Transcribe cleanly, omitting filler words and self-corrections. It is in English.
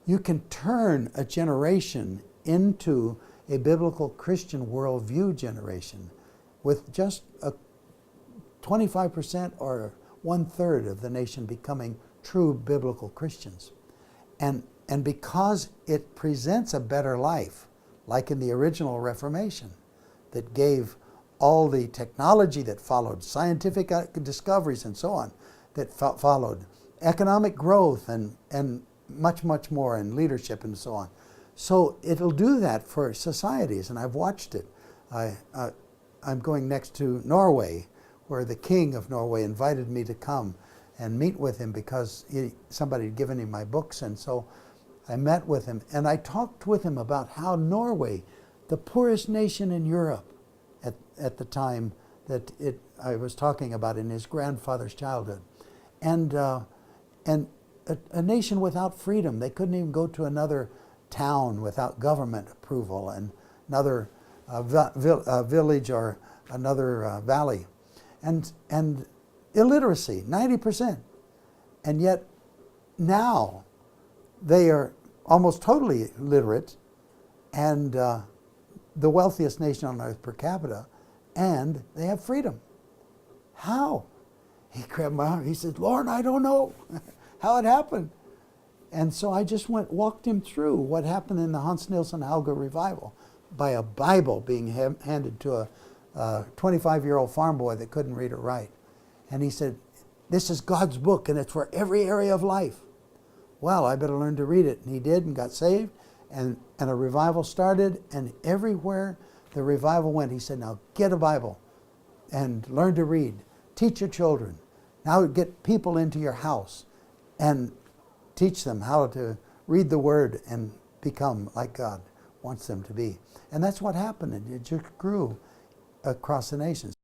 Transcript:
you can turn a generation into a biblical Christian worldview generation with just a 25% or 1/3 of the nation becoming true biblical Christians. And because it presents a better life, like in the original Reformation, that gave all the technology that followed, scientific discoveries and so on, that followed, economic growth and much, much more, and leadership and so on. So it'll do that for societies, and I've watched it. I'm going next to Norway, where the king of Norway invited me to come and meet with him because somebody had given him my books, and so I met with him, and I talked with him about how Norway, the poorest nation in Europe at the time that I was talking about in his grandfather's childhood, and a nation without freedom. They couldn't even go to another town without government approval, and another village or another valley, and illiteracy, 90%. And yet now they are almost totally literate, and the wealthiest nation on earth per capita, and they have freedom. How? He grabbed my arm. He said, "Loren, I don't know how it happened." And so I just walked him through what happened in the Hans Nielsen Hauge revival by a Bible being handed to a 25-year-old farm boy that couldn't read or write. And he said, "This is God's book, and it's for every area of life." Well, I better learn to read it. And he did, and got saved, and a revival started, and everywhere the revival went, he said, "Now get a Bible and learn to read. Teach your children. Now get people into your house and teach them how to read the Word and become like God wants them to be." And that's what happened. It just grew across the nations.